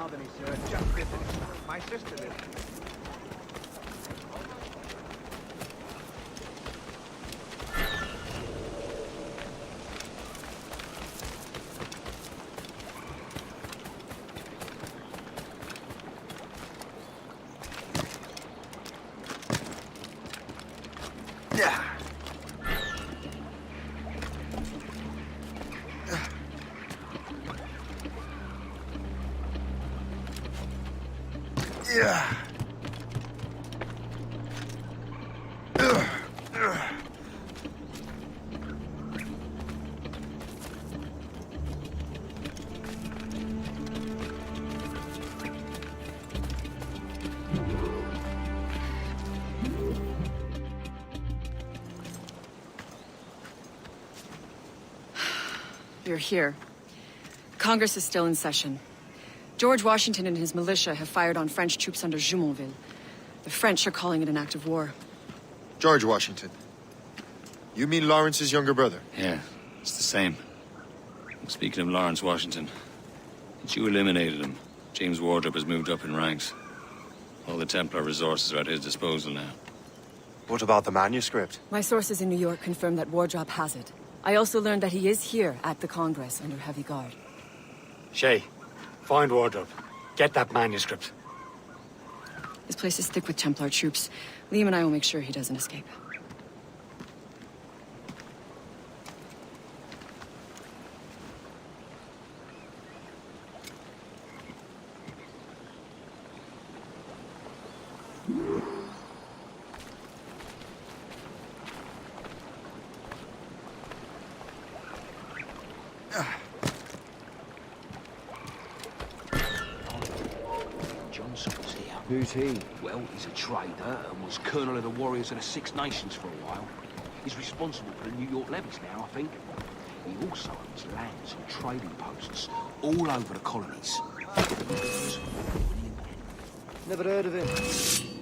Albany, sir. Just visiting. My sister lives here. You're here. Congress is still in session. George Washington and his militia have fired on French troops under Jumonville. The French are calling it an act of war. George Washington. You mean Lawrence's younger brother? Yeah, it's the same. Speaking of Lawrence Washington, since you eliminated him, James Wardrop has moved up in ranks. All the Templar resources are at his disposal now. What about the manuscript? My sources in New York confirm that Wardrop has it. I also learned that he is here at the Congress under heavy guard. Shay, find Wardrop. Get that manuscript. This place is thick with Templar troops. Liam and I will make sure he doesn't escape. Who's he? Well, he's a trader and was colonel of the warriors of the Six Nations for a while. He's responsible for the New York levies now, I think. He also owns lands and trading posts all over the colonies. Never heard of him.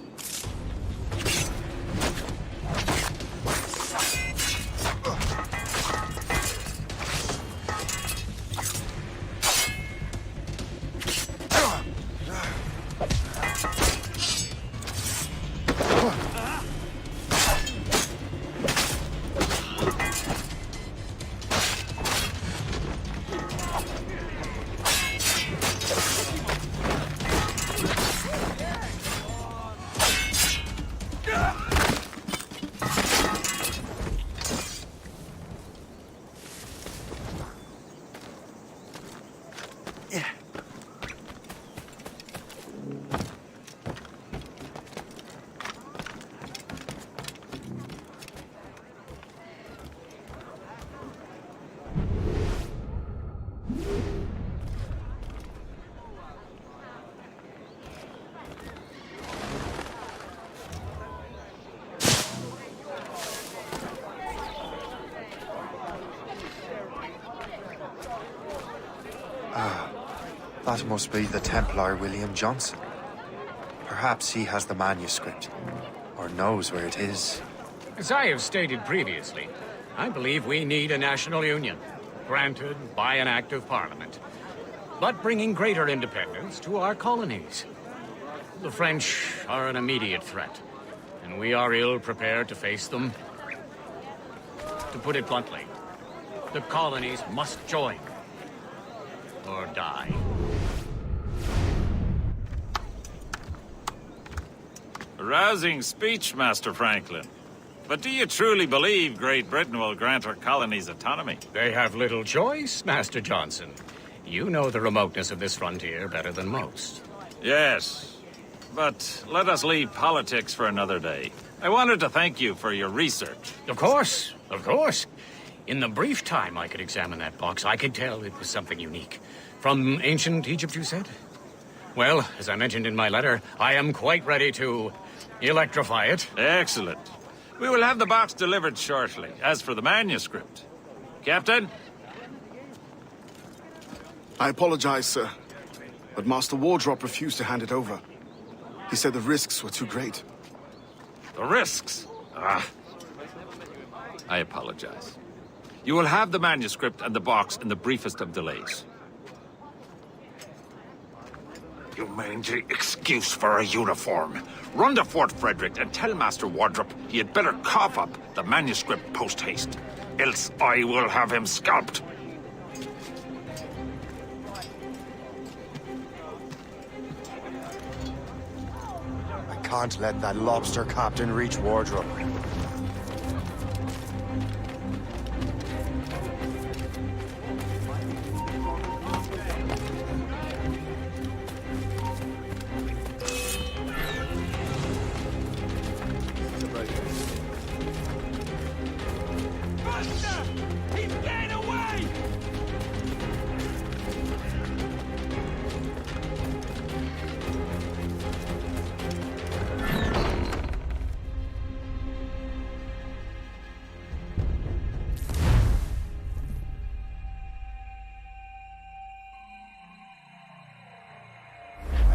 That must be the Templar William Johnson. Perhaps he has the manuscript, or knows where it is. As I have stated previously, I believe we need a national union, granted by an act of parliament, but bringing greater independence to our colonies. The French are an immediate threat, and we are ill prepared to face them. To put it bluntly, the colonies must join, or die. A rousing speech, Master Franklin. But do you truly believe Great Britain will grant our colonies autonomy? They have little choice, Master Johnson. You know the remoteness of this frontier better than most. Yes, but let us leave politics for another day. I wanted to thank you for your research. Of course, of course. In the brief time I could examine that box, I could tell it was something unique. From ancient Egypt, you said? Well, as I mentioned in my letter, I am quite ready to electrify it. Excellent. We will have the box delivered shortly. As for the manuscript... Captain? I apologize, sir. But Master Wardrop refused to hand it over. He said the risks were too great. The risks? Ah. I apologize. You will have the manuscript and the box in the briefest of delays. You mangy excuse for a uniform. Run to Fort Frederick and tell Master Wardrop he had better cough up the manuscript post-haste. Else I will have him scalped. I can't let that lobster captain reach Wardrop.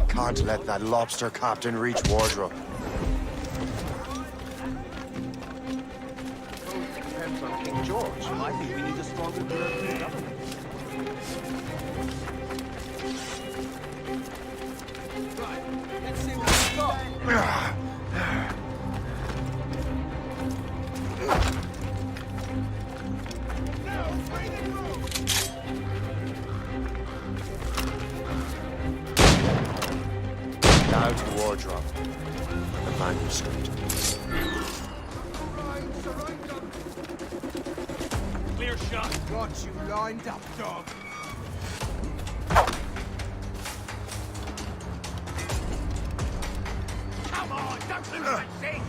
Can't let that lobster captain reach Wardrop. Depends on King George. I think we need a stronger European government. Right, let's see what we've got. Now to Wardrop. The manuscript. Clear shot. Got you lined up, dog. Come on, don't lose that thing.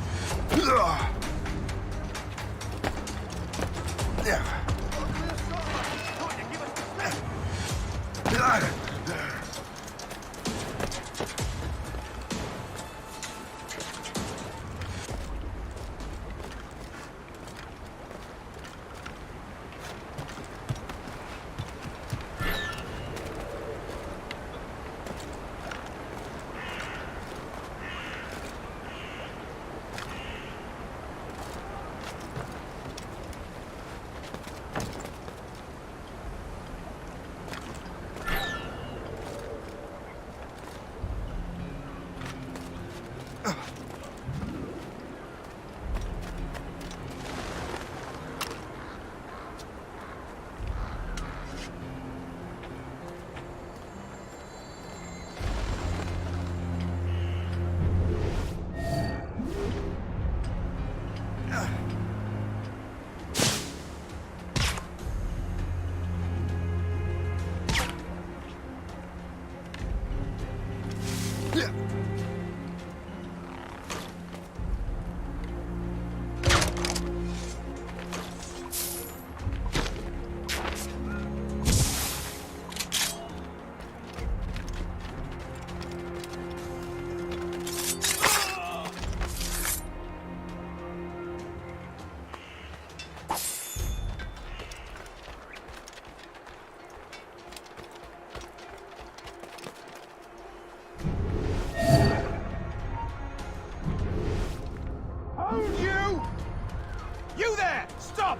You there! Stop!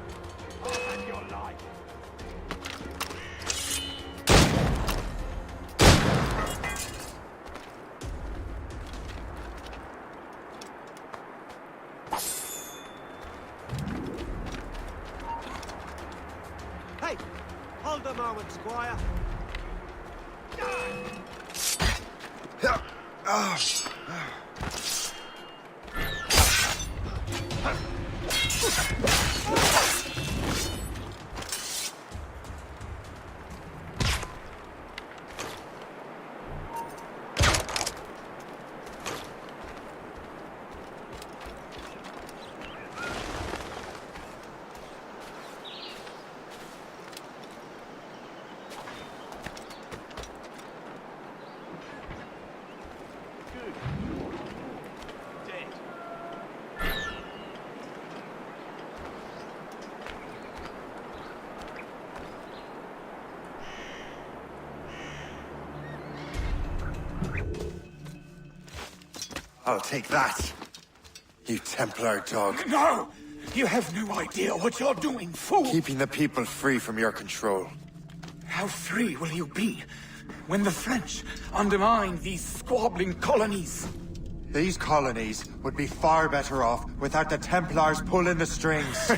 I'll have your life. Hey! Hold a moment, Squire. I'll take that, you Templar dog. No! You have no idea what you're doing, fool! Keeping the people free from your control. How free will you be when the French undermined these squabbling colonies. These colonies would be far better off without the Templars pulling the strings.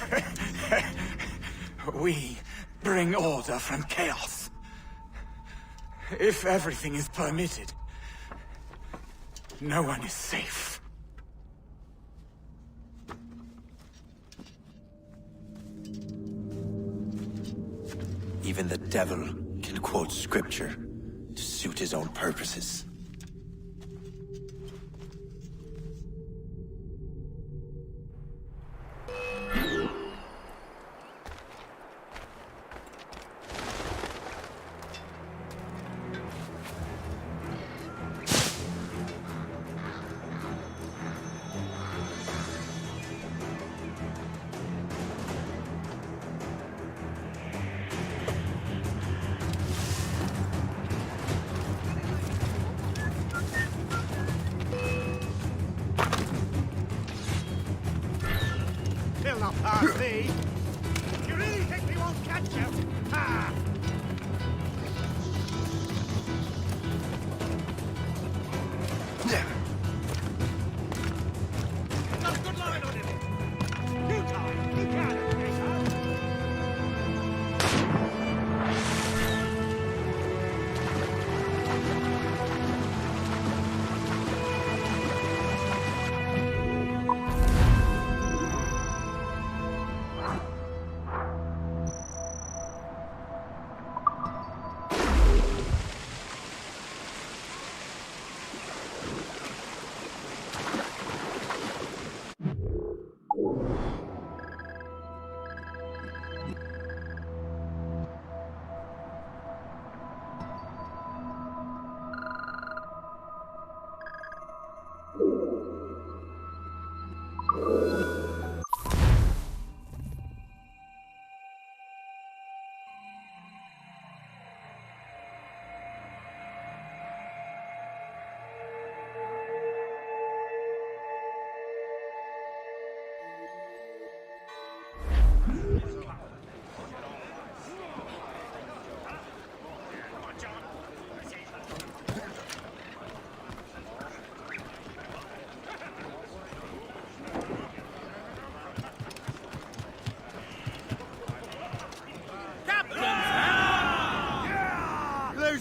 We bring order from chaos. If everything is permitted, no one is safe. Even the devil can quote scripture to suit his own purposes. Still not past me. You really think we won't catch you? Ha! Got a good line on him. You die. You can't escape us.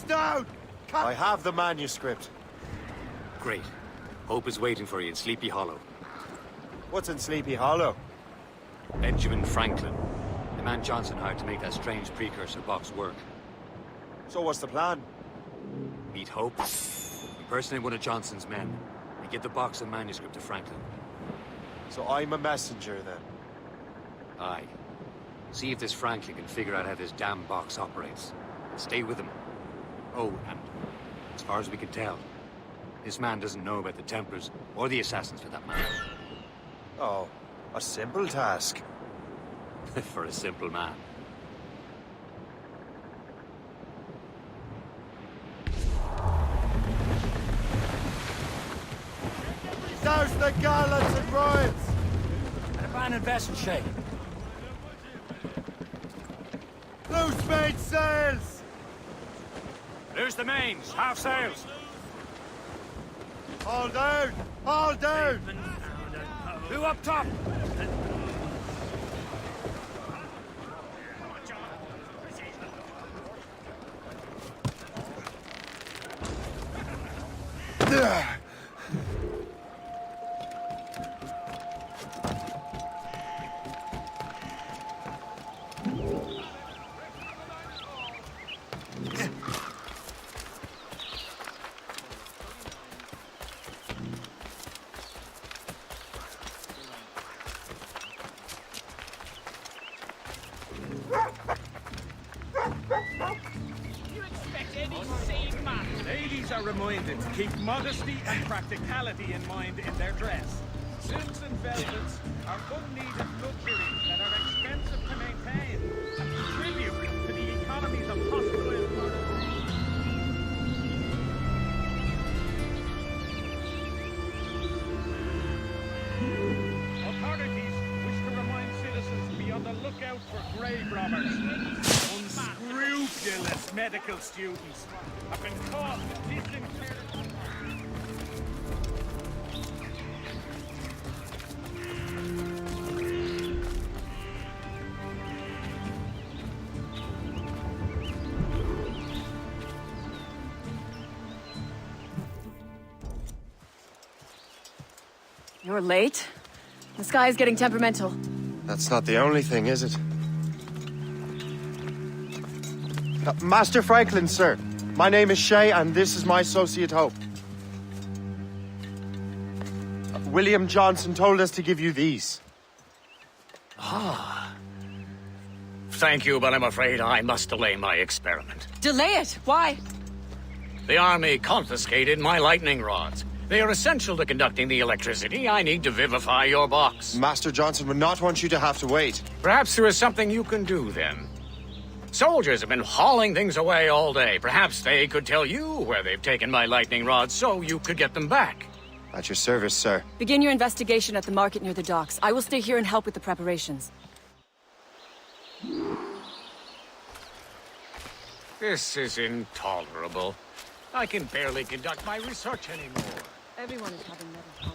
Down! I have the manuscript. Great. Hope is waiting for you in Sleepy Hollow. What's in Sleepy Hollow? Benjamin Franklin, the man Johnson hired to make that strange precursor box work. So what's the plan? Meet Hope, impersonate one of Johnson's men, and get the box and manuscript to Franklin. So I'm a messenger then? Aye. See if this Franklin can figure out how this damn box operates. Stay with him. Oh, and as far as we can tell, this man doesn't know about the Templars, or the Assassins for that matter. Oh, a simple task. For a simple man. Douse the gallants and royals! And a man invest, Shay. Loose main sails! Loose the mains, half sails. All down! All down! Who up top? Ladies are reminded to keep modesty and practicality in mind in their dress. Silks and velvets are unneeded luxuries that are expensive to maintain and contribute to the economies of hospital environments. Authorities wish to remind citizens to be on the lookout for grave robbers. Unscrew scrupulous medical students have been caught disinfecting. You're late. The sky is getting temperamental. That's not the only thing, is it? Master Franklin, sir. My name is Shay, and this is my associate Hope. William Johnson told us to give you these. Thank you, but I'm afraid I must delay my experiment. Delay it! Why? The army confiscated my lightning rods. They are essential to conducting the electricity I need to vivify your box. Master Johnson would not want you to have to wait. Perhaps there is something you can do, then. Soldiers have been hauling things away all day. Perhaps they could tell you where they've taken my lightning rods so you could get them back. At your service, sir. Begin your investigation at the market near the docks. I will stay here and help with the preparations. This is intolerable. I can barely conduct my research anymore. Everyone is having metal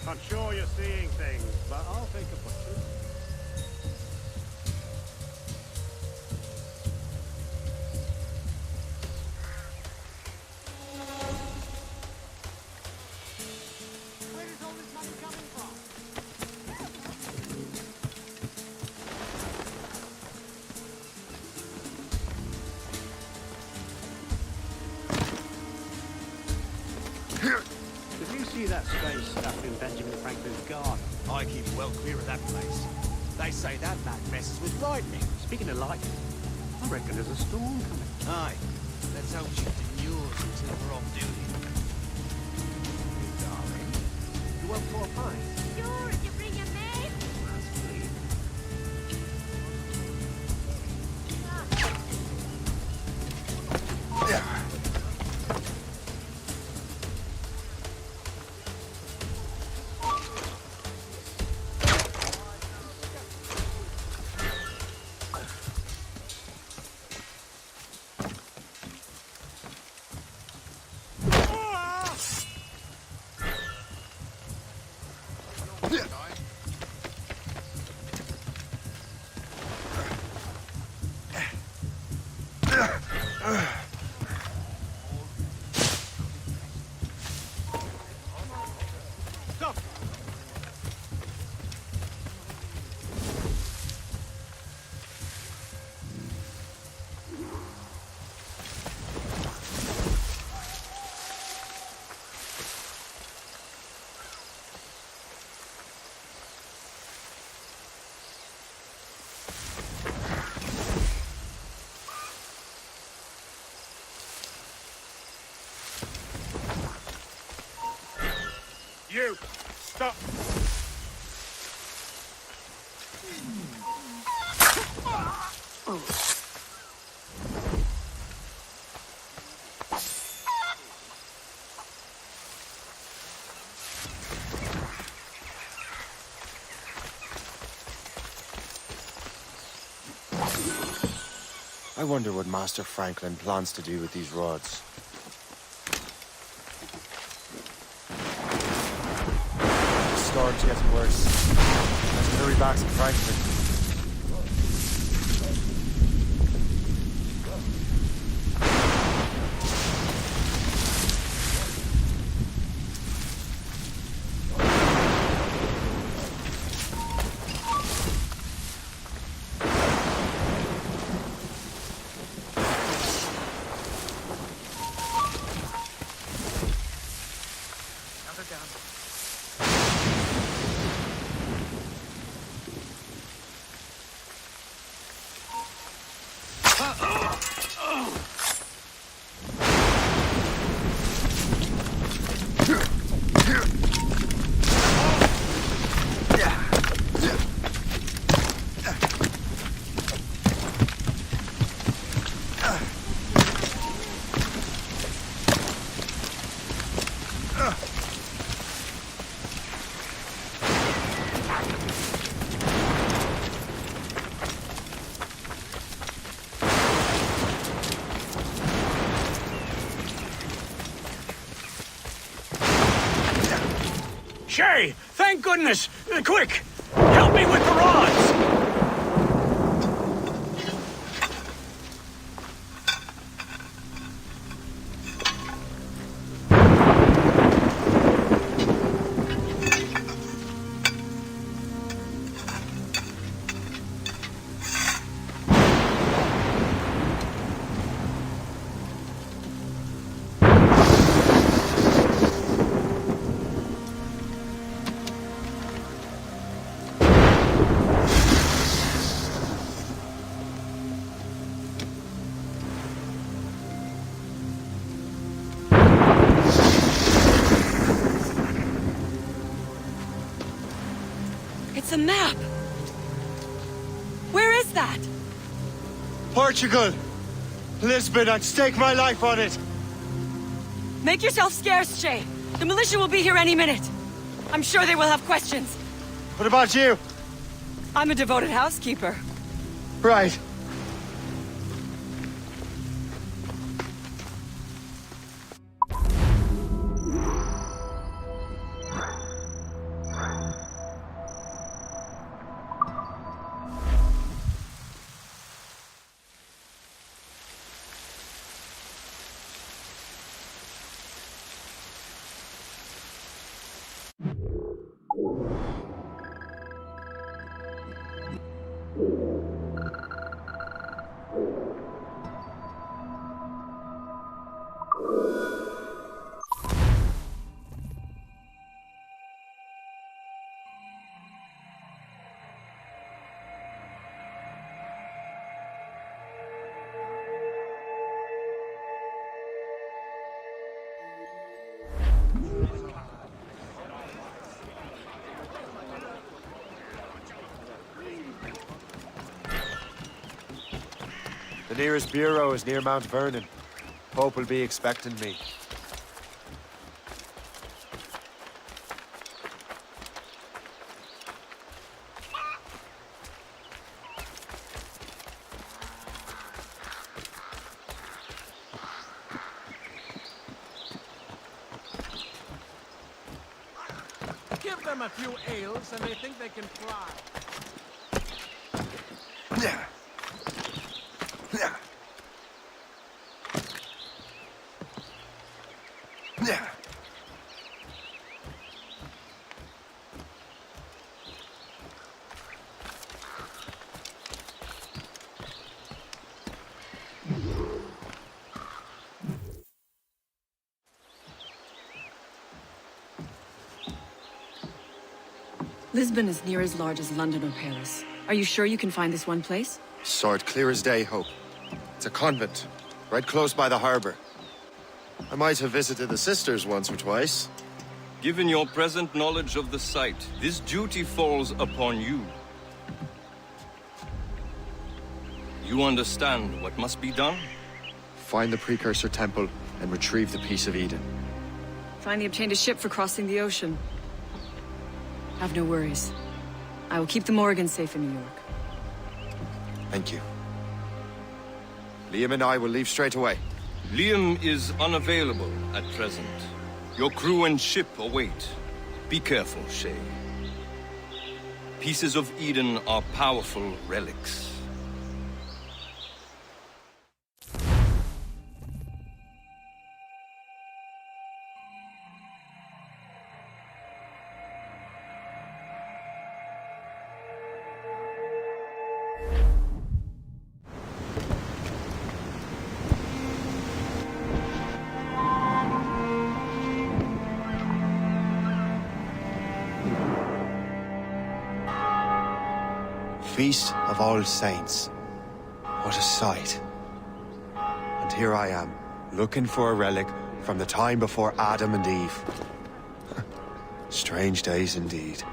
I'm sure you're seeing things, but I'll take a butcher. Where is all this money coming from? Did you see that strange stuff in Benjamin Franklin's garden? I keep well clear of that place. They say that man messes with lightning. Speaking of lightning, I reckon there's a storm coming. Aye. Let's hope she demurs until we're off duty. Darling, you want more pie? Sure, if you bring your maid. You! Stop! I wonder what Master Franklin plans to do with these rods. The storm's getting worse. Let's hurry back to Franklin. Shay, thank goodness! Quick! Help me with the rods! It's a map! Where is that? Portugal! Lisbon, I'd stake my life on it! Make yourself scarce, Shay. The militia will be here any minute. I'm sure they will have questions. What about you? I'm a devoted housekeeper. Right. The nearest bureau is near Mount Vernon. Pope will be expecting me. Give them a few ales and they think they can fly. Lisbon is near as large as London or Paris. Are you sure you can find this one place? Saw it clear as day, Hope. It's a convent, right close by the harbor. I might have visited the sisters once or twice. Given your present knowledge of the site, this duty falls upon you. You understand what must be done? Find the precursor temple and retrieve the Piece of Eden. Finally obtained a ship for crossing the ocean. Have no worries. I will keep the Morgans safe in New York. Thank you. Liam and I will leave straight away. Liam is unavailable at present. Your crew and ship await. Be careful, Shay. Pieces of Eden are powerful relics. Feast of All Saints. What a sight. And here I am, looking for a relic from the time before Adam and Eve. Strange days indeed.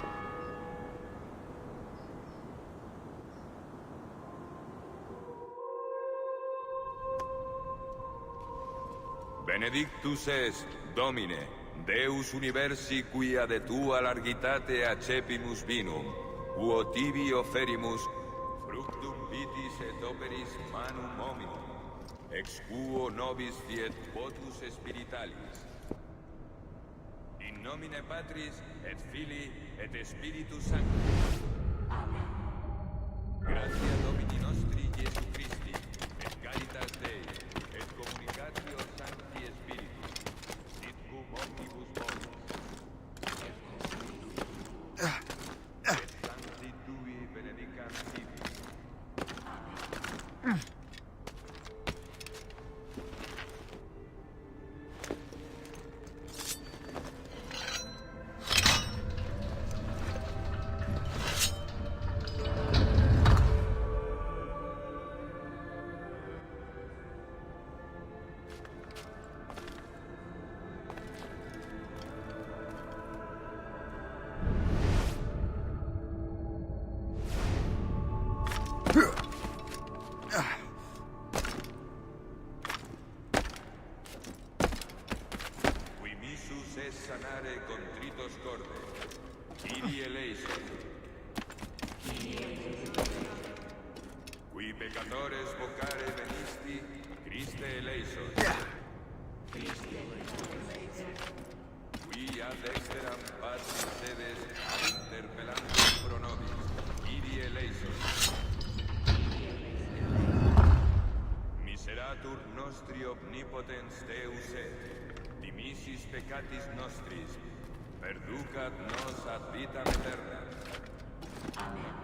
Benedictus est, Domine, Deus universi quia de tua largitate accepimus vinum, uo tibi offerimus fructum vitis et operis manum hominum, ex quo nobis fiet votus spiritualis. In nomine Patris et Filii, et Spiritus Sancti. Amen. Gratia Domini nostri Iesu Christi, et caritas Dei, et communicatio Sancti Spiritus, sit cum omnibus vobis. Et Sancti Tui benedicat tibi. Sanare contritos corde. Kyrie eleison. Qui peccatores vocare venisti, Christe eleison. Qui ad exteram patris sedes ad interpellantum pro nobis, Kyrie eleison. Miseratur nostri omnipotens Deus et, dimisis peccatis nostris, perducat nos ad vitam aeterna. Amen.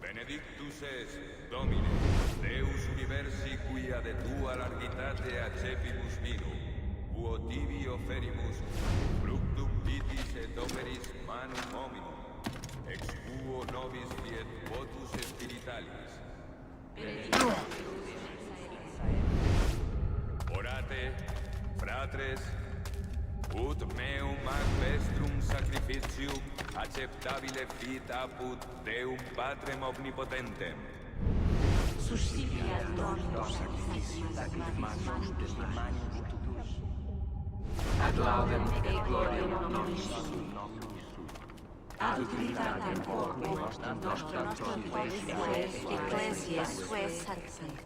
Benedictus es, Domine, Deus universi quia de tua largitate accepimus vinum, quo tibi offerimus, fructum vitis et operis manum hominum, ex quo nobis fiet votus spiritualis. Orate, fratres, ut meum ac vestrum sacrificium acceptabile fit apud Deum Patrem omnipotentem. Suscipia Dominus sacrificium sacrificamus testimonium tuus. Ad laudem et gloriam Dominus ad utilitatem corpus nostrum ecclesiae suae sancte.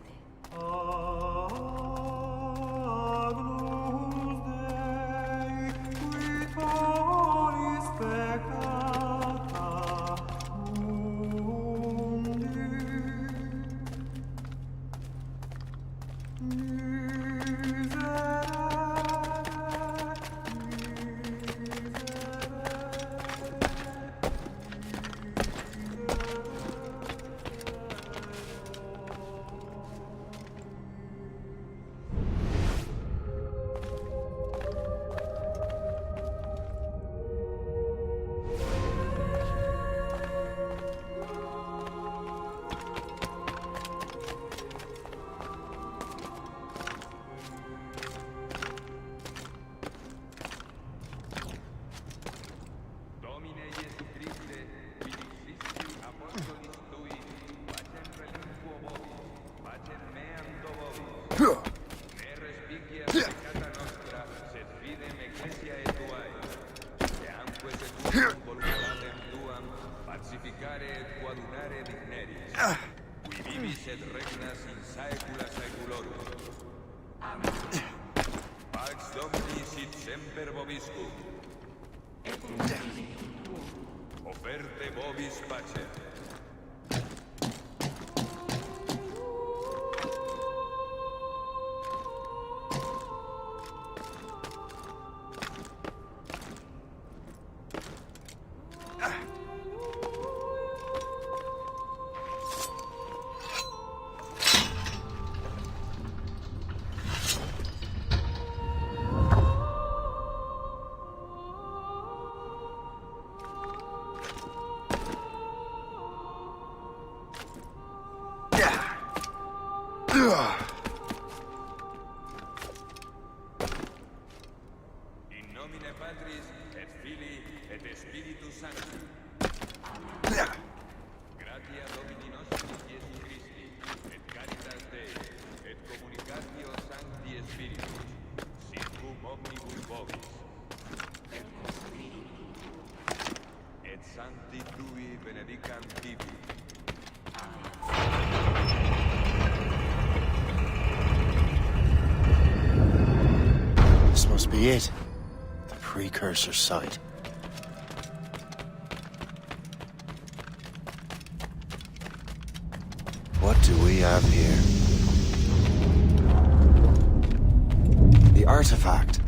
Offerte vobis pacem. et Filii, et Spiritus Sancti. Gratia Domini nostri Iesu Christi, et caritas Dei, et communicatio Sancti Spiritus, sit cum omnibus vobis. Et Sancti Tui benedicant tibi. This must be it. The precursor site. What do we have here? The artifact.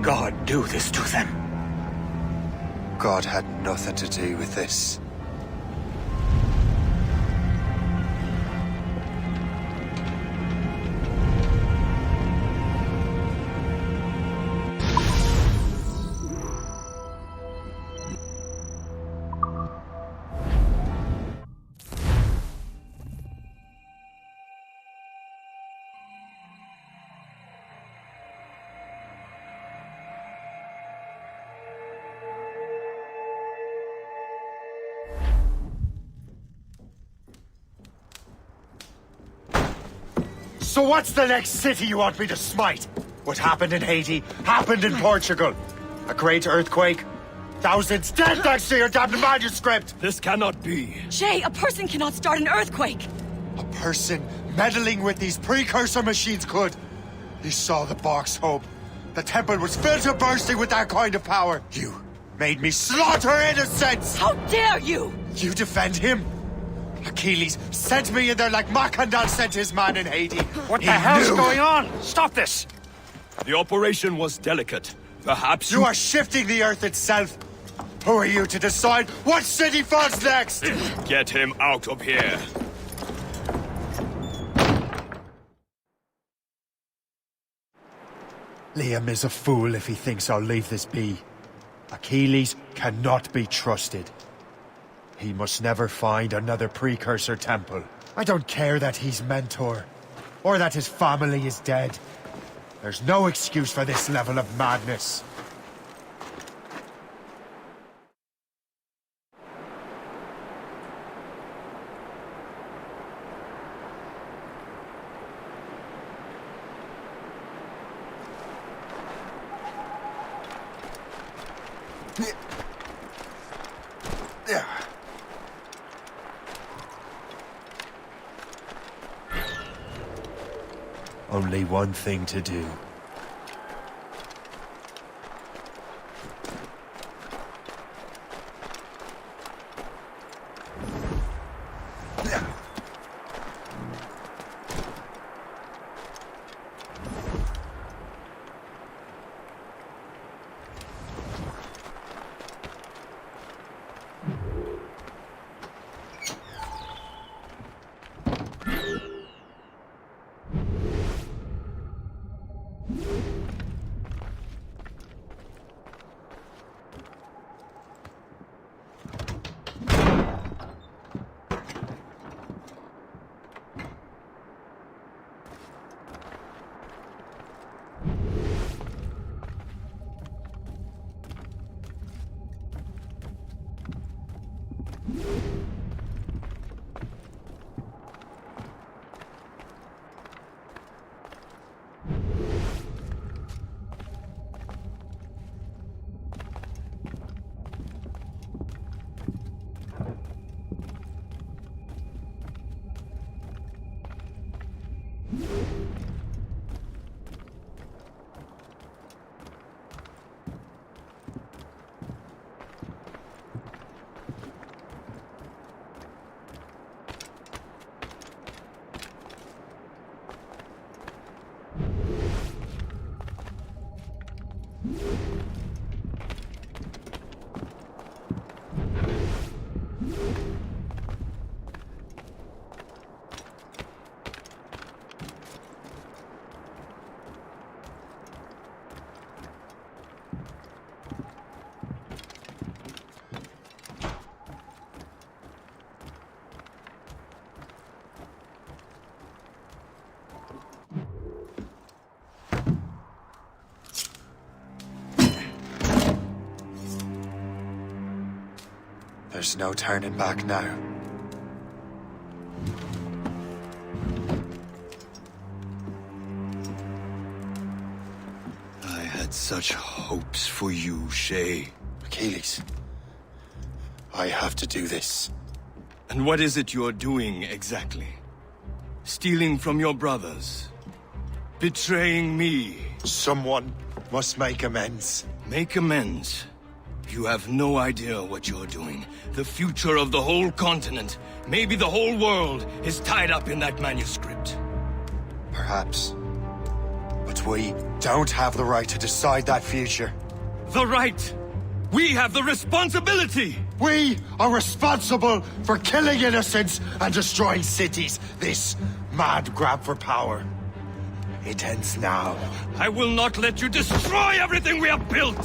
God do this to them? God had nothing to do with this. So what's the next city you want me to smite? What happened in Haiti happened in Portugal. A great earthquake. Thousands dead thanks to your damned manuscript! This cannot be. Shay, a person cannot start an earthquake! A person meddling with these precursor machines could. You saw the box, Hope. The temple was filled to bursting with that kind of power. You made me slaughter innocents! How dare you! You defend him? Achilles sent me in there like Macandal sent his man in Haiti. What the hell's going on? Stop this! The operation was delicate. Perhaps You are shifting the earth itself. Who are you to decide what city falls next? Get him out of here. Liam is a fool if he thinks I'll leave this be. Achilles cannot be trusted. He must never find another precursor temple. I don't care that he's mentor, or that his family is dead. There's no excuse for this level of madness. Only one thing to do. There's no turning back now. I had such hopes for you, Shay. Achilles, I have to do this. And what is it you're doing exactly? Stealing from your brothers? Betraying me? Someone must make amends. Make amends? You have no idea what you're doing. The future of the whole continent, maybe the whole world, is tied up in that manuscript. Perhaps. But we don't have the right to decide that future. The right? We have the responsibility! We are responsible for killing innocents and destroying cities. This mad grab for power. It ends now. I will not let you destroy everything we have built!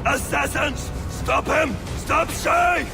Assassins! Stop him! Stop Shay!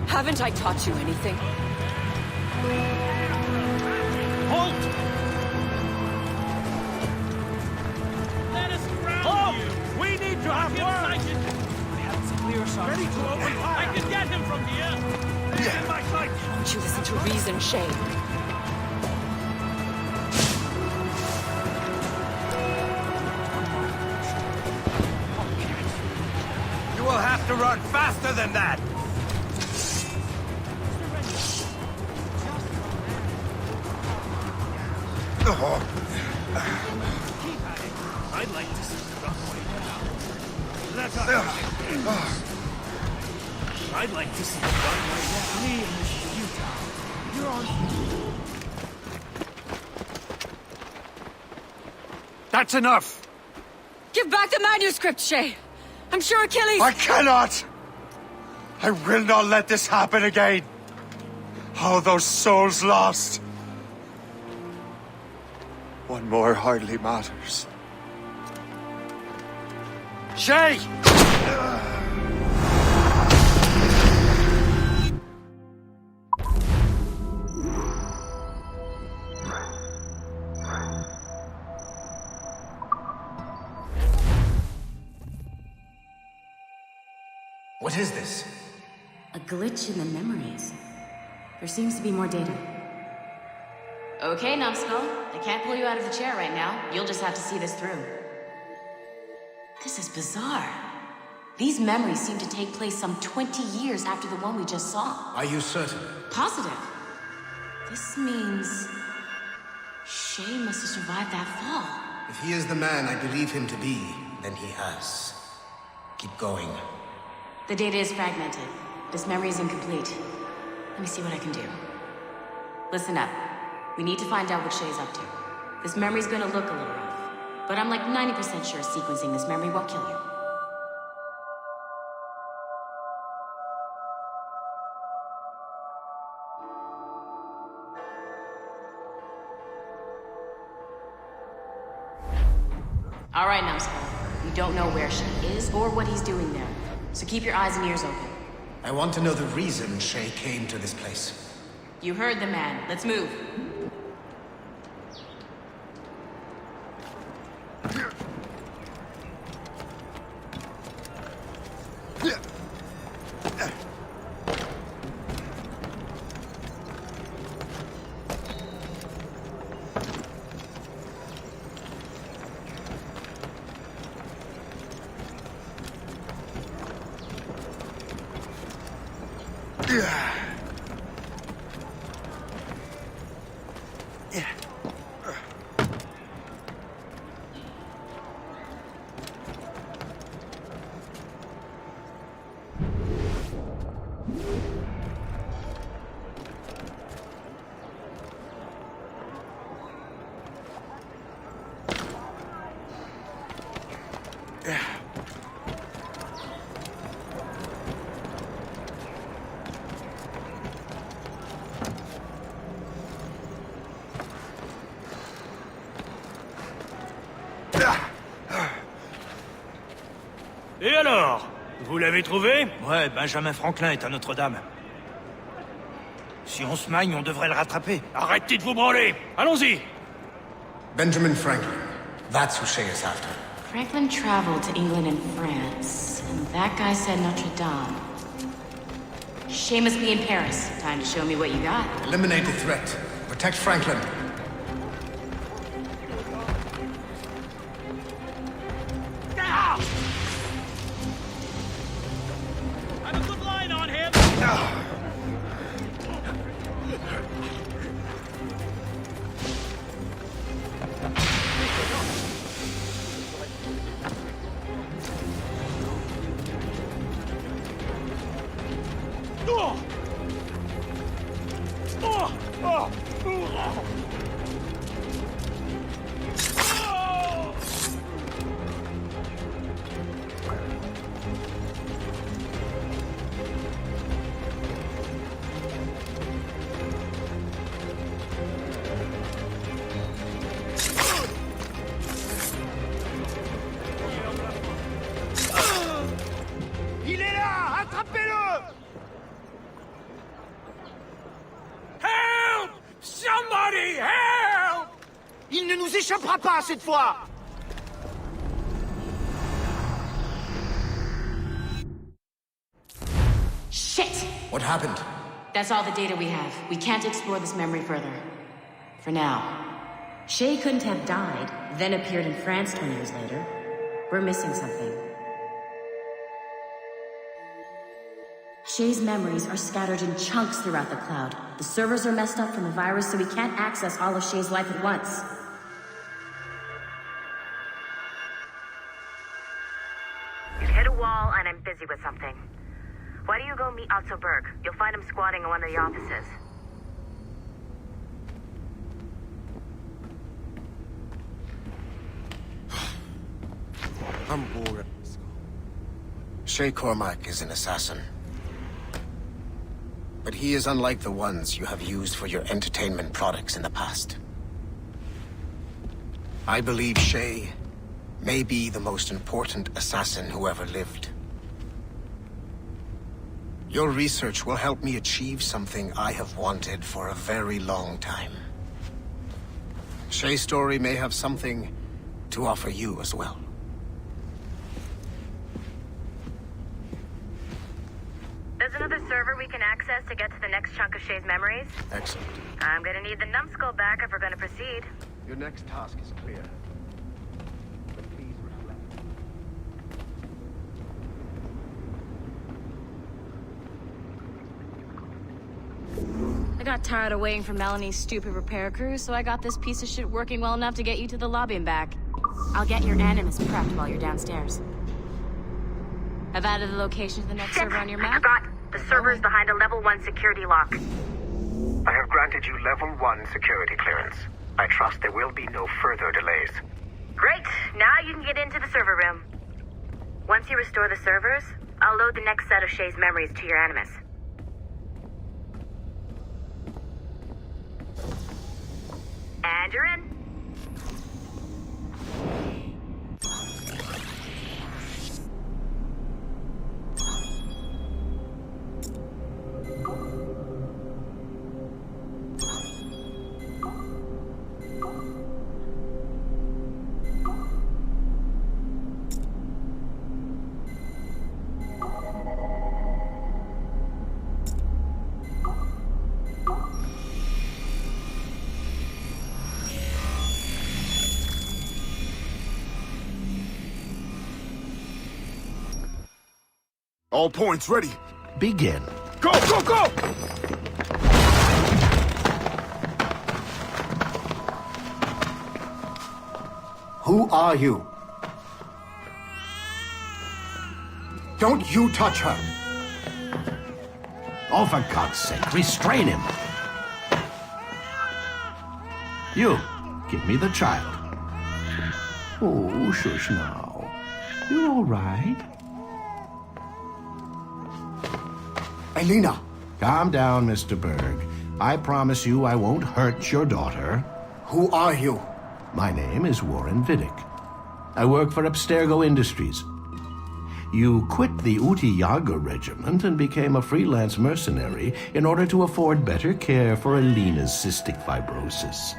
Haven't I taught you anything? Halt! Let us ground you! We need to have work! Clear, sir. Ready to open fire! I can get him from here! He's in my sight! Won't you listen to reason, Shay? You will have to run faster than that! I'd like to see the runway now. Let us. I'd like to see the runway now. Me and Mr. Utah. You're on. That's enough! Give back the manuscript, Shay! I'm sure Achilles... I cannot! I will not let this happen again! All those souls lost! One more hardly matters. Shay! What is this? A glitch in the memories. There seems to be more data. Okay, Numbskull. I can't pull you out of the chair right now. You'll just have to see this through. This is bizarre. These memories seem to take place some 20 years after the one we just saw. Are you certain? Positive. This means... Shay must have survived that fall. If he is the man I believe him to be, then he has. Keep going. The data is fragmented. This memory is incomplete. Let me see what I can do. Listen up. We need to find out what Shay's up to. This memory's gonna look a little rough, but I'm like 90% sure sequencing this memory won't kill you. All right, Numbskull. We don't know where Shay is or what he's doing there, so keep your eyes and ears open. I want to know the reason Shay came to this place. You heard the man. Let's move. Et alors? Vous l'avez trouvé? Ouais, Benjamin Franklin est à Notre-Dame. Si on se magne, on devrait le rattraper. Arrêtez de vous branler! Allons-y! Benjamin Franklin. That's who Shay is after. Franklin traveled to England and France, and that guy said Notre Dame. Shay must be in Paris. Time to show me what you got. Eliminate the threat. Protect Franklin. Have a good line on him! Il est là! Attrapez-le! Help! Somebody help! Il ne nous échappera pas cette fois! Shit! What happened? That's all the data we have. We can't explore this memory further. For now. Shay couldn't have died, then appeared in France 20 years later. We're missing something. Shay's memories are scattered in chunks throughout the cloud. The servers are messed up from the virus, so we can't access all of Shay's life at once. You've hit a wall, and I'm busy with something. Why don't you go meet Otto Berg? You'll find him squatting in one of the offices. I'm bored. Shay Cormac is an assassin. But he is unlike the ones you have used for your entertainment products in the past. I believe Shay may be the most important assassin who ever lived. Your research will help me achieve something I have wanted for a very long time. Shay's story may have something to offer you as well. There's another server we can access to get to the next chunk of Shay's memories. Excellent. I'm gonna need the numbskull back if we're gonna proceed. Your next task is clear. But please reflect. I got tired of waiting for Melanie's stupid repair crew, so I got this piece of shit working well enough to get you to the lobby and back. I'll get your Animus prepped while you're downstairs. I've added the location to the next server on your map. I forgot. The server is behind a level 1 security lock. I have granted you level 1 security clearance. I trust there will be no further delays. Great. Now you can get into the server room. Once you restore the servers, I'll load the next set of Shay's memories to your Animus. And you're in. All points ready. Begin. Go, go, go! Who are you? Don't you touch her! Oh, for God's sake, restrain him! You, give me the child. Oh, shush now. You're all right. Elena! Calm down, Mr. Berg. I promise you I won't hurt your daughter. Who are you? My name is Warren Vidic. I work for Abstergo Industries. You quit the Uti Yaga regiment and became a freelance mercenary in order to afford better care for Elena's cystic fibrosis.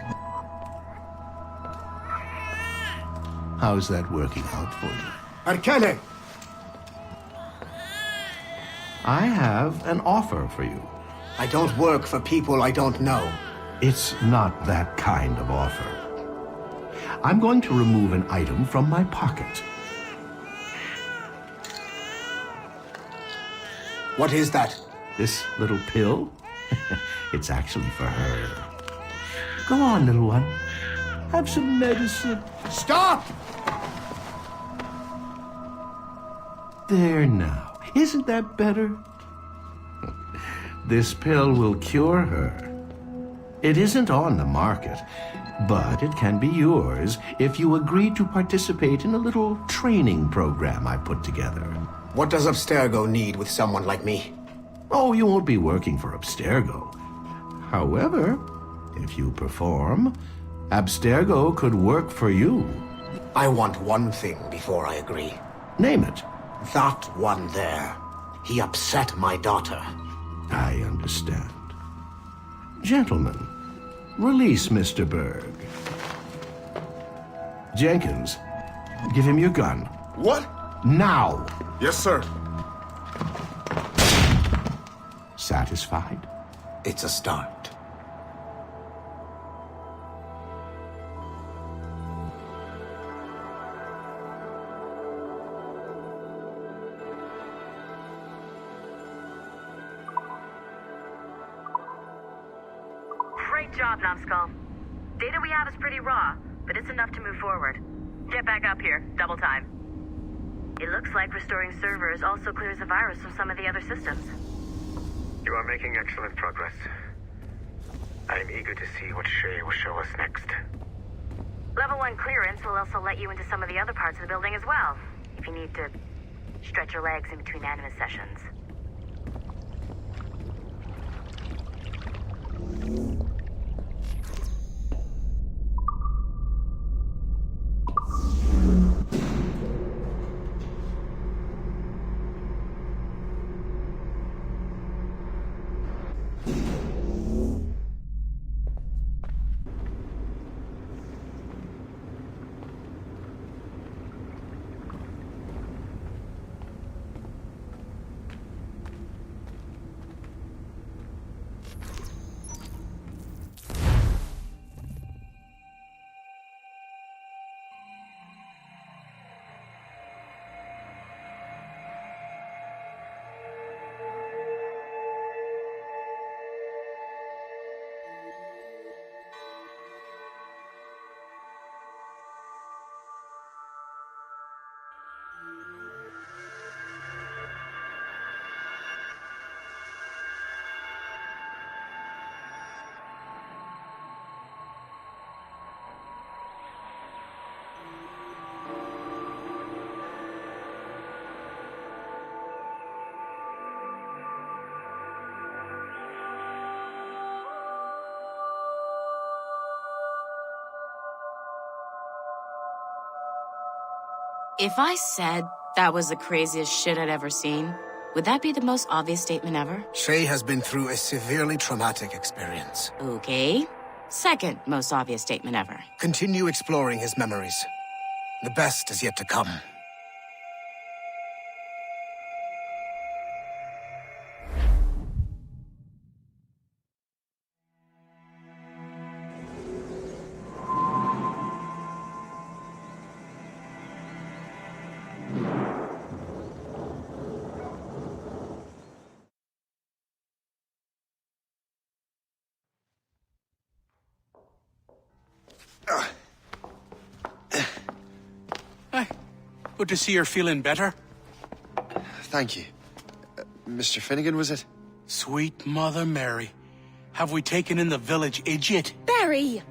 How's that working out for you? Arkele! I have an offer for you. I don't work for people I don't know. It's not that kind of offer. I'm going to remove an item from my pocket. What is that? This little pill? It's actually for her. Go on, little one. Have some medicine. Stop! There now. Isn't that better? This pill will cure her. It isn't on the market, but it can be yours if you agree to participate in a little training program I put together. What does Abstergo need with someone like me? Oh, you won't be working for Abstergo. However, if you perform, Abstergo could work for you. I want one thing before I agree. Name it. That one there. He upset my daughter. I understand. Gentlemen, release Mr. Berg. Jenkins, give him your gun. What? Now! Yes, sir. Satisfied? It's a start. Great job, Numbskull. Data we have is pretty raw, but it's enough to move forward. Get back up here. Double time. It looks like restoring servers also clears the virus from some of the other systems. You are making excellent progress. I am eager to see what Shay will show us next. Level 1 clearance will also let you into some of the other parts of the building as well, if you need to stretch your legs in between animus sessions. If I said that was the craziest shit I'd ever seen, would that be the most obvious statement ever? Shay has been through a severely traumatic experience. Okay. Second most obvious statement ever. Continue exploring his memories. The best is yet to come. Good to see you're feeling better. Thank you. Mr. Finnegan, was it? Sweet Mother Mary. Have we taken in the village idiot? Barry!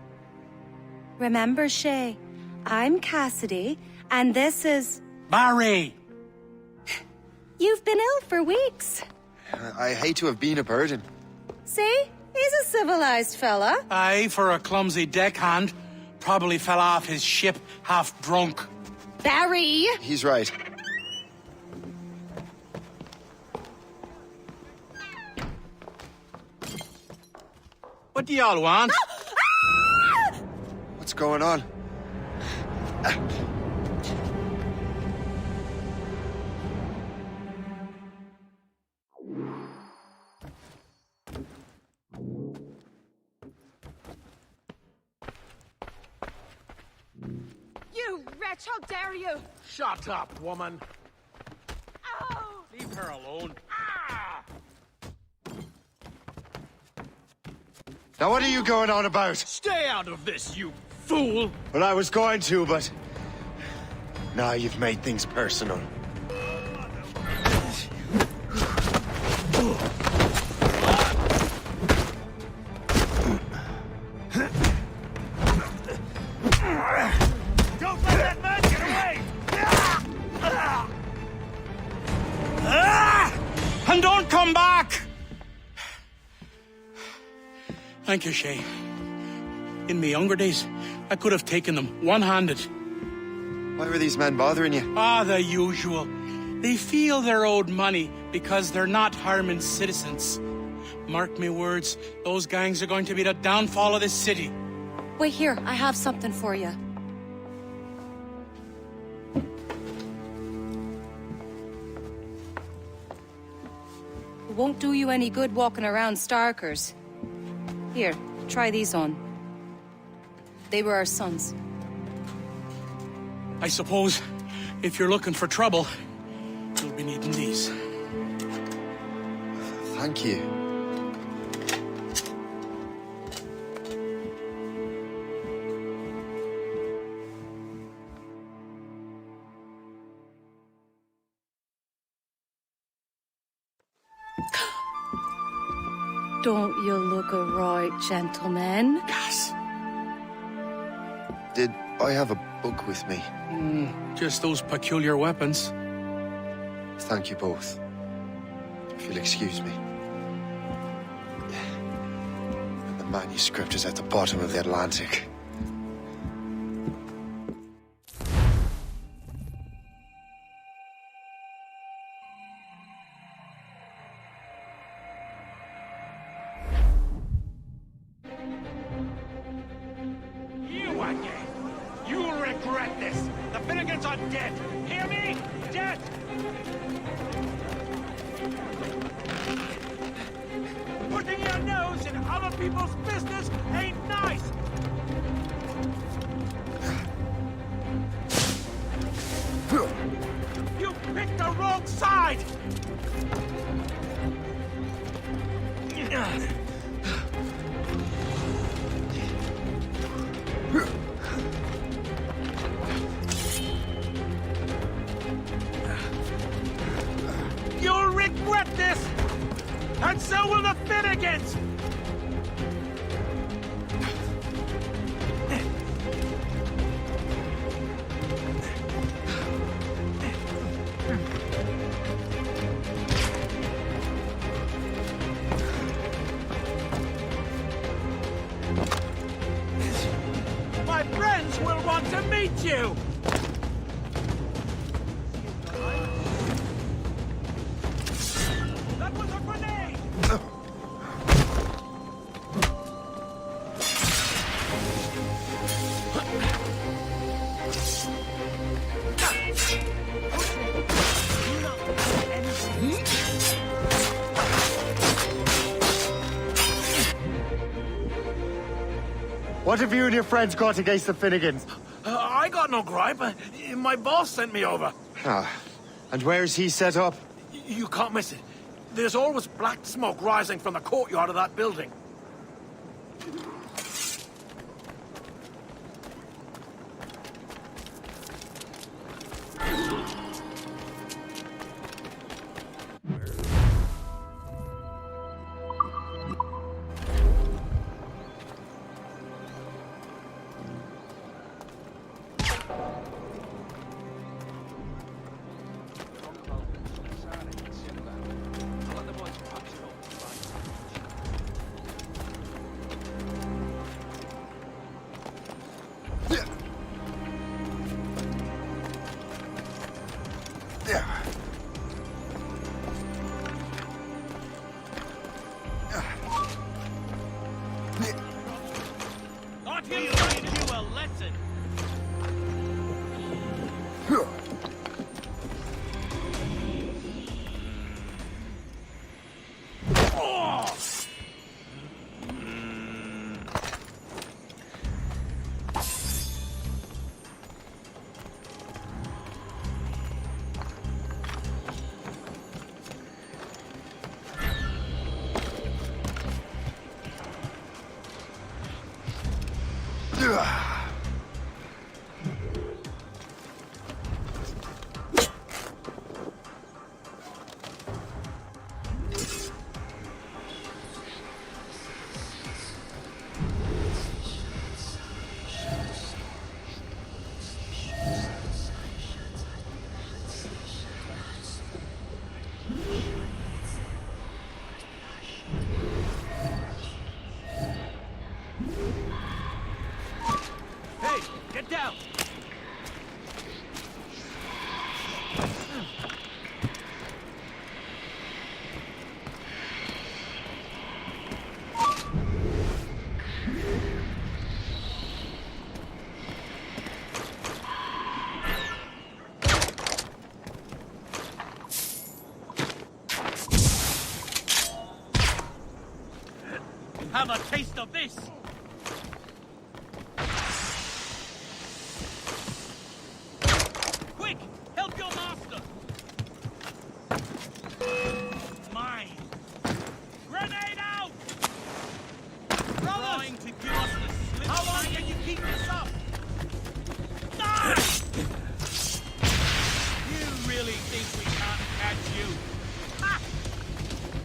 Remember, Shay, I'm Cassidy, and this is... Barry! You've been ill for weeks. I hate to have been a burden. See? He's a civilized fella. Aye, for a clumsy deckhand. Probably fell off his ship half drunk. Barry! He's right. What do y'all want? What's going on? You wretch, how dare you! Shut up, woman. Ow! Leave her alone. Now what are you going on about? Stay out of this, you fool! Well, I was going to, but... Now you've made things personal. Don't let that man get away! And don't come back! Thank you, Shay. In my younger days, I could have taken them one-handed. Why were these men bothering you? Ah, the usual. They feel they're owed money because they're not harming citizens. Mark me words, those gangs are going to be the downfall of this city. Wait here, I have something for you. It won't do you any good walking around Starkers. Here, try these on. They were our sons. I suppose, if you're looking for trouble, you'll be needing these. Thank you. Don't you look a right gentleman? Yes. Did I have a book with me? Just those peculiar weapons. Thank you both. If you'll excuse me. The manuscript is at the bottom of the Atlantic. You again! You'll regret this! The Finnegans are dead! Hear me? Dead! Putting your nose in other people's business ain't nice! You picked the wrong side! You'll regret this! And so will the Finnegans! My friends will want to meet you! That was a grenade! What have you and your friends got against the Finnegans? I got no gripe. My boss sent me over. Ah, and where's he set up? You can't miss it. There's always black smoke rising from the courtyard of that building.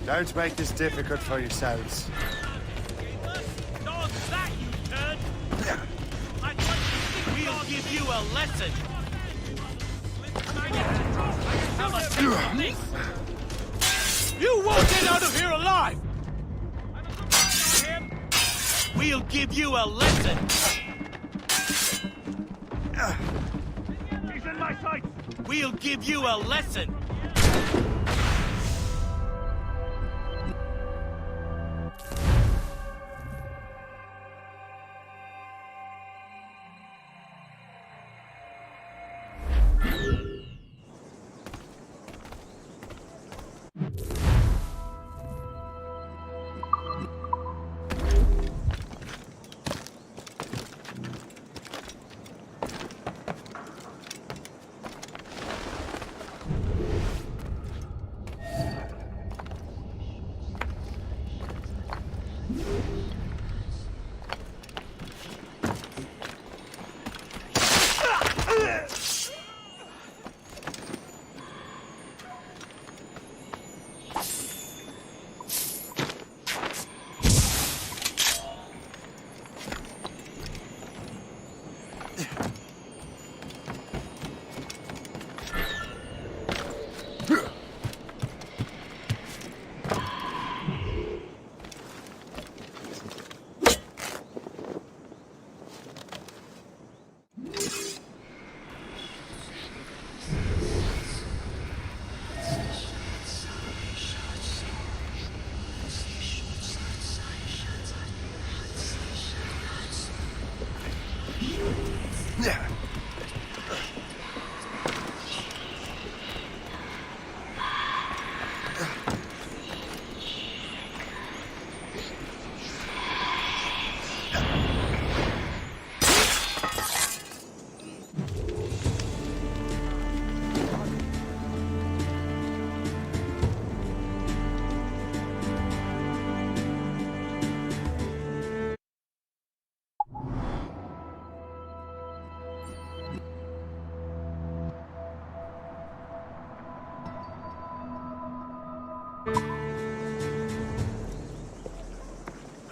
Don't make this difficult for yourselves. Dodge that, you turd! We'll give you a lesson! You won't get out of here alive! We'll give you a lesson! He's in my sight! We'll give you a lesson!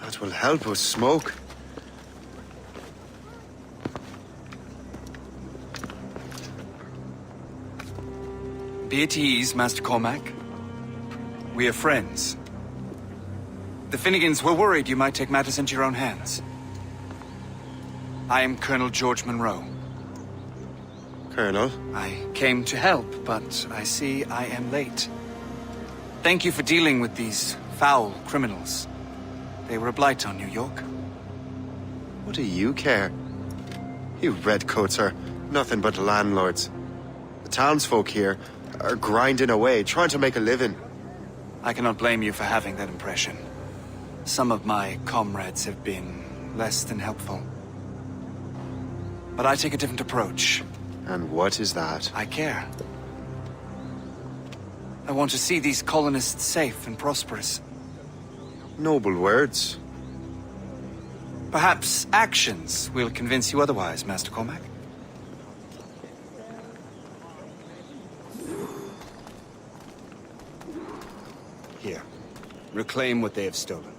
That will help us smoke. Be at ease, Master Cormac. We are friends. The Finnegans were worried you might take matters into your own hands. I am Colonel George Monroe. Colonel? I came to help, but I see I am late. Thank you for dealing with these foul criminals. They were a blight on New York. What do you care? You redcoats are nothing but landlords. The townsfolk here are grinding away, trying to make a living. I cannot blame you for having that impression. Some of my comrades have been less than helpful. But I take a different approach. And what is that? I care. I want to see these colonists safe and prosperous. Noble words. Perhaps actions will convince you otherwise, Master Cormac. Here. Reclaim what they have stolen.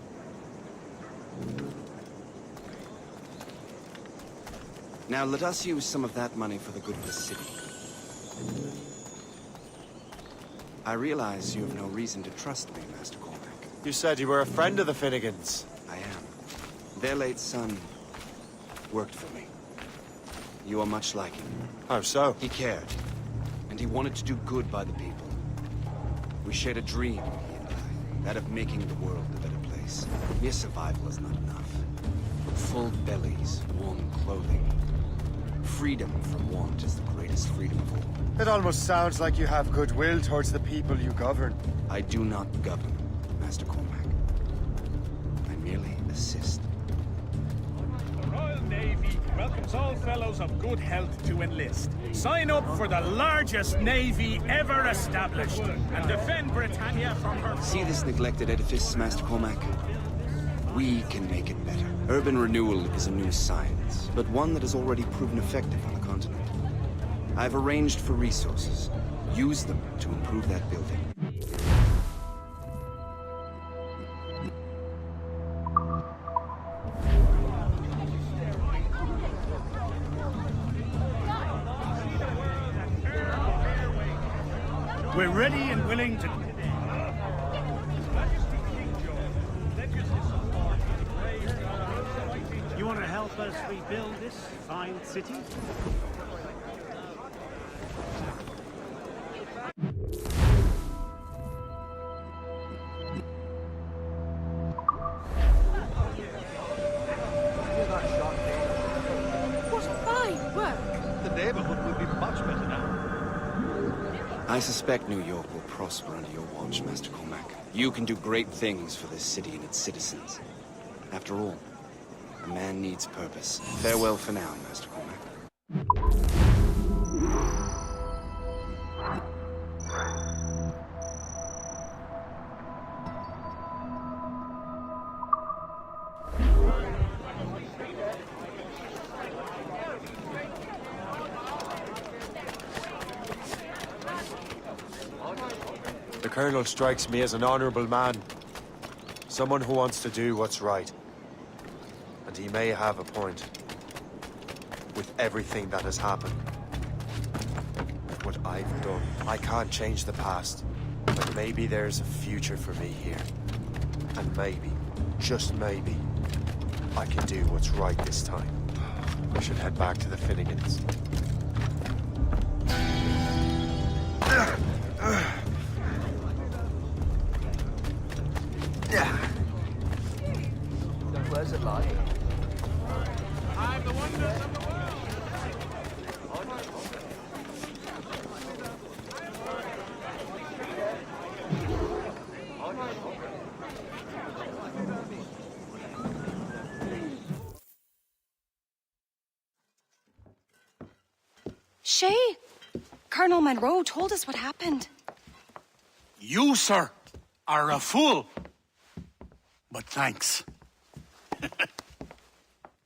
Now let us use some of that money for the good of the city. I realize you have no reason to trust me, Master Cormac. You said you were a friend of the Finnegans. I am. Their late son worked for me. You are much like him. How so? He cared, and he wanted to do good by the people. We shared a dream, he and I, that of making the world a better place. Mere survival is not enough. Full bellies, warm clothing. Freedom from want is the greatest freedom of all. It almost sounds like you have goodwill towards the people you govern. I do not govern, Master Cormac. I merely assist. The Royal Navy welcomes all fellows of good health to enlist. Sign up for the largest navy ever established and defend Britannia from her... See this neglected edifice, Master Cormac? We can make it better. Urban renewal is a new science, but one that has already proven effective on the continent. I've arranged for resources. Use them to improve that building. We're ready and willing to... You want to help us rebuild this fine city? What fine work! The neighborhood will be much better now. I suspect New York will prosper under your watch, Master Cormac. You can do great things for this city and its citizens. After all, a man needs purpose. Farewell for now, Master Cormac. The Colonel strikes me as an honorable man. Someone who wants to do what's right. And he may have a point. With everything that has happened. What I've done. I can't change the past. But maybe there's a future for me here. And maybe, just maybe, I can do what's right this time. I should head back to the Finnegans. Where's it like? I'm the wonders of the world! Shay, Colonel Monroe told us what happened. You, sir, are a fool. But thanks.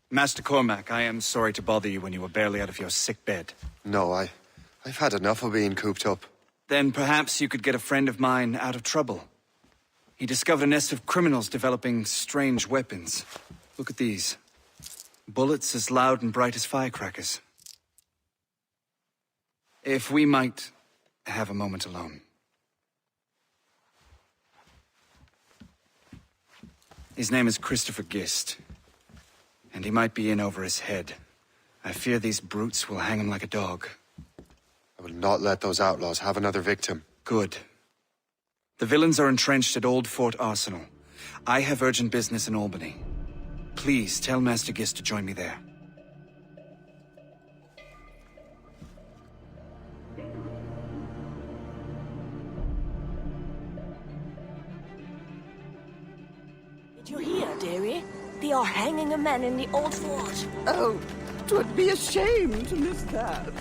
Master Cormac, I am sorry to bother you when you were barely out of your sick bed. No, I've had enough of being cooped up. Then perhaps you could get a friend of mine out of trouble. He discovered a nest of criminals developing strange weapons. Look at these. Bullets as loud and bright as firecrackers. If we might have a moment alone. His name is Christopher Gist. And he might be in over his head. I fear these brutes will hang him like a dog. I will not let those outlaws have another victim. Good. The villains are entrenched at Old Fort Arsenal. I have urgent business in Albany. Please tell Master Gist to join me there. Did you hear, dearie? They are hanging a man in the old fort. Oh, 'twould be a shame to miss that.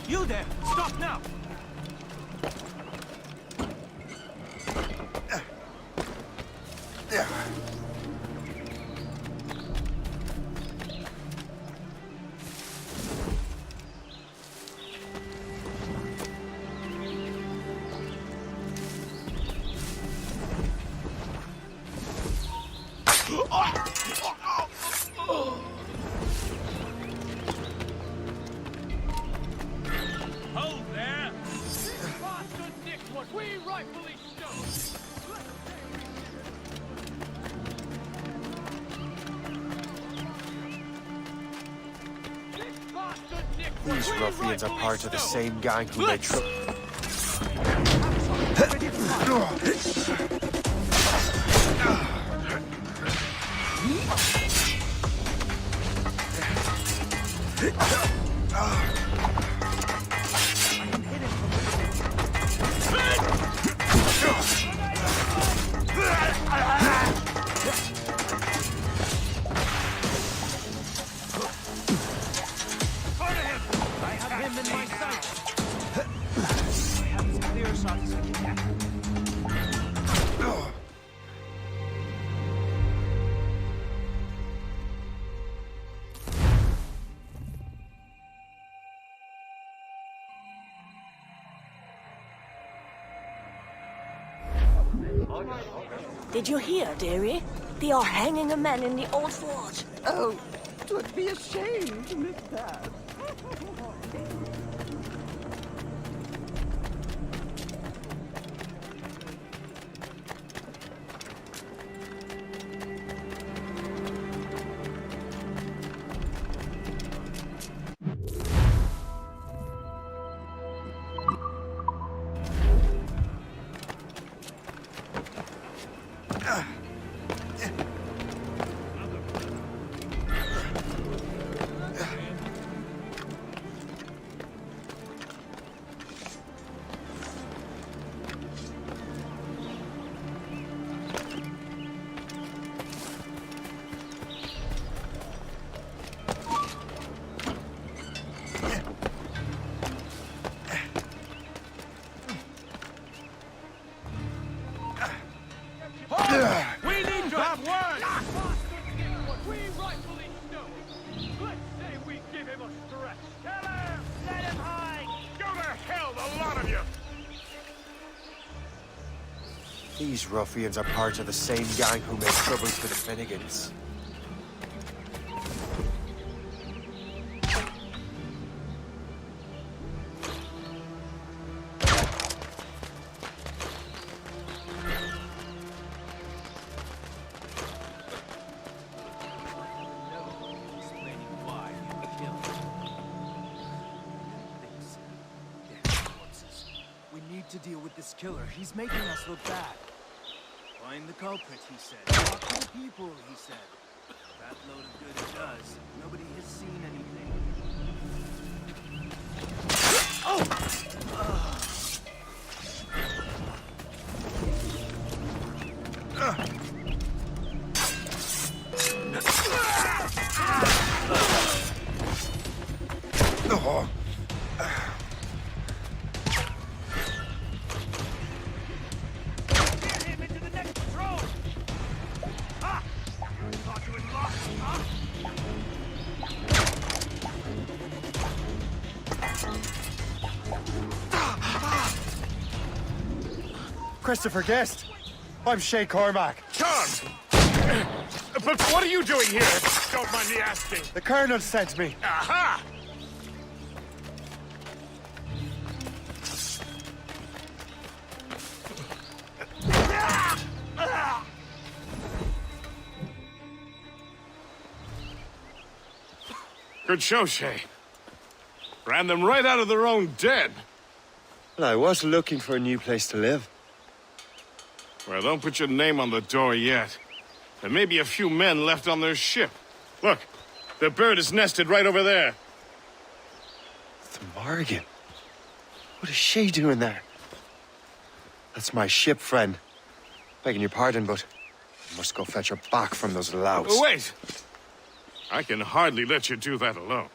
You there! Stop now! rightfully so. These ruffians are part of the same gang who made trouble. Did you hear, dearie? They are hanging a man in the old fort. Oh, 'twould be a shame to miss that. We need to have word! We rightfully know. Let's say we give him a stretch. Tell him! Let him hide! Go to hell, the lot of you! These ruffians are part of the same gang who made troubles for the Finnegans. To deal with this killer. He's making us look bad. Find the culprit, he said. Talk to the people, he said. That load of good it does. Nobody has seen anything. Christopher Guest. I'm Shay Cormac. John! But what are you doing here? Don't mind me asking. The Colonel sent me. Aha! Good show, Shay. Ran them right out of their own den. Well, I was looking for a new place to live. Well, don't put your name on the door yet. There may be a few men left on their ship. Look, the bird is nested right over there. The Morrigan. What is she doing there? That's my ship, friend. Begging your pardon, but I must go fetch her back from those louts. Oh, wait! I can hardly let you do that alone.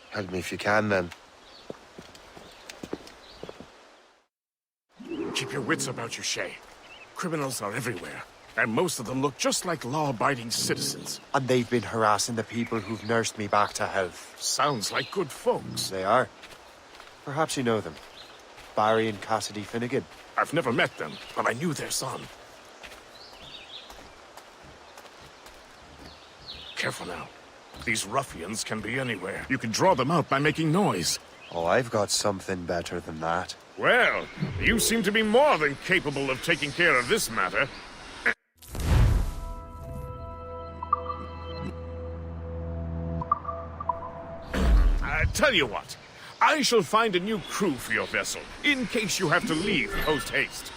Help me if you can, then. Keep your wits about you, Shay. Criminals are everywhere, and most of them look just like law-abiding citizens. And they've been harassing the people who've nursed me back to health. Sounds like good folks. They are. Perhaps you know them. Barry and Cassidy Finnegan. I've never met them, but I knew their son. Careful now. These ruffians can be anywhere. You can draw them out by making noise. Oh, I've got something better than that. Well, you seem to be more than capable of taking care of this matter. Tell you what, I shall find a new crew for your vessel, in case you have to leave post-haste.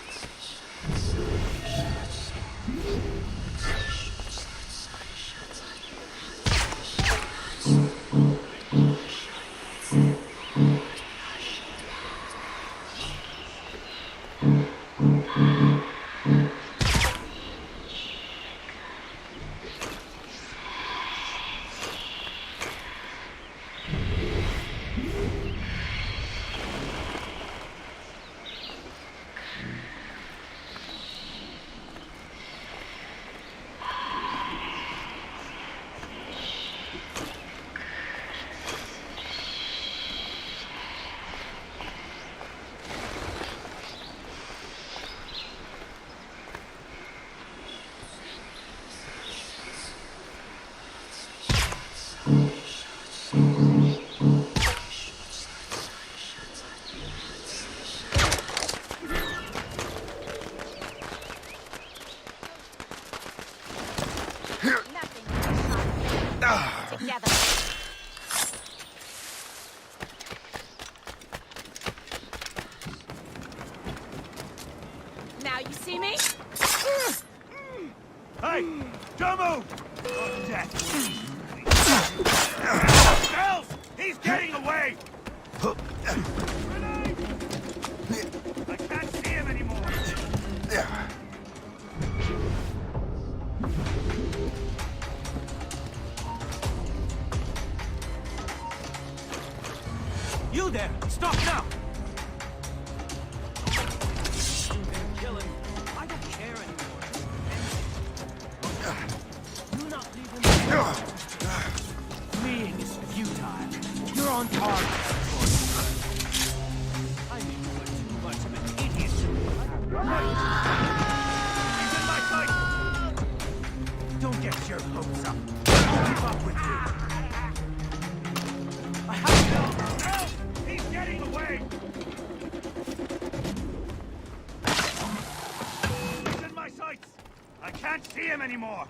Together. Now you see me? Hey! Don't move! Bells! He's getting away! I can't see him anymore! You there! Stop now! Kill him. I don't care anymore. Do not leave him alone. Fleeing is futile. You're on target. I mean, you're too much of an idiot. He's in my sight! Don't get your hopes up. I'll keep up with you. I have to help! He's getting away! He's in my sights! I can't see him anymore!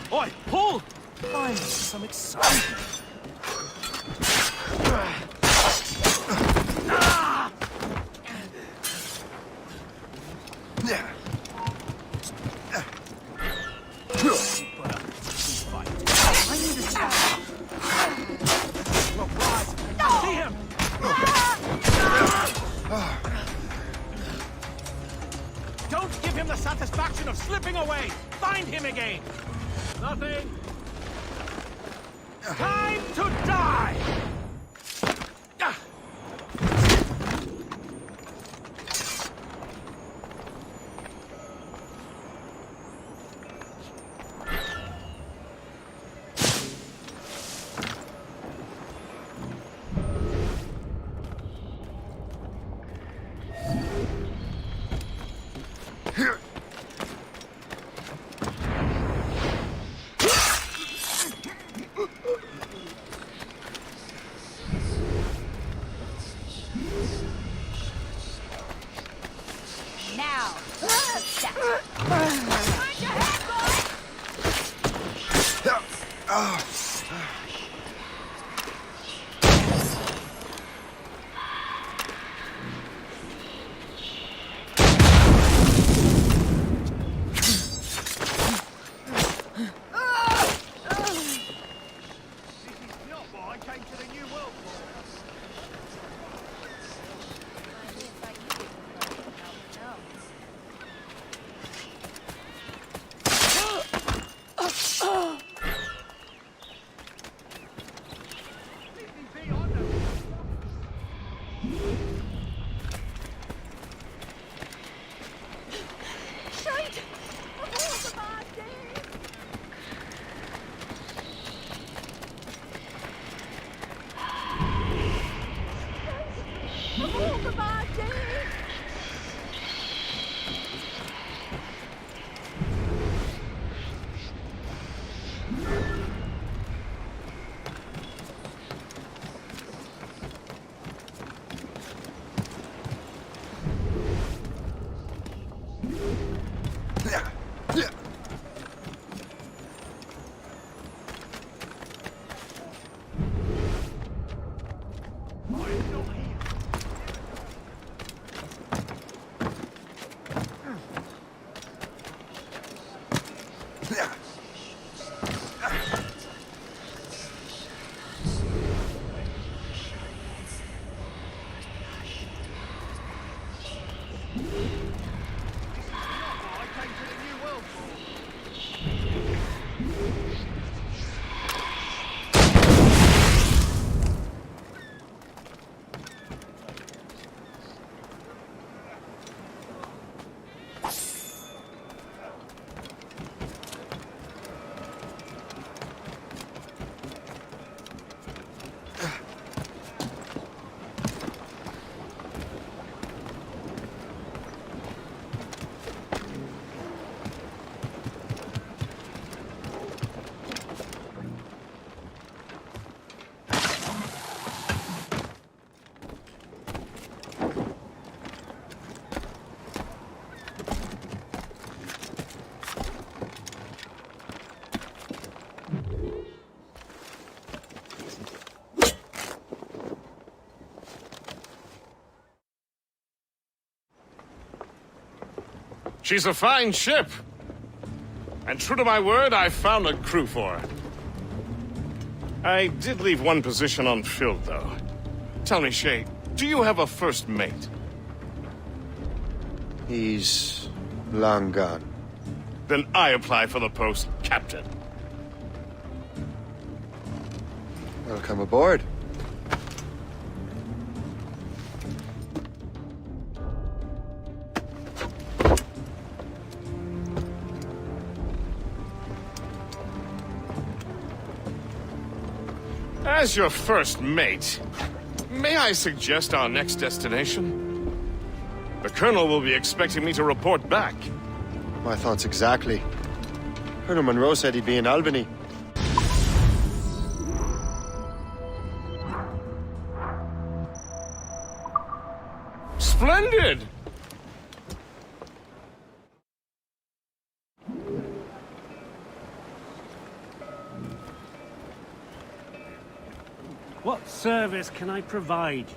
Oi, pull! Find some excitement. Put up a fight. I need a chance. away! Find him again! Nothing! Time to die! Ah. Now, that. Mind your head, She's a fine ship. And true to my word, I found a crew for her. I did leave one position unfilled, though. Tell me, Shay, do you have a first mate? He's long gone. Then I apply for the post, Captain. Welcome aboard. As your first mate, may I suggest our next destination? The Colonel will be expecting me to report back. My thoughts exactly. Colonel Monroe said he'd be in Albany. Splendid! What service can I provide?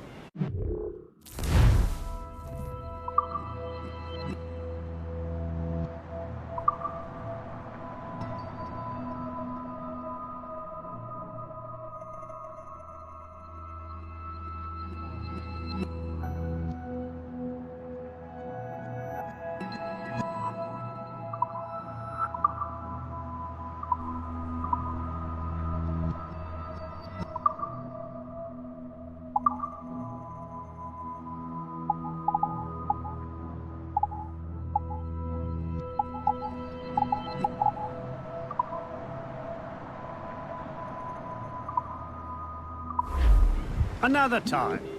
Another time.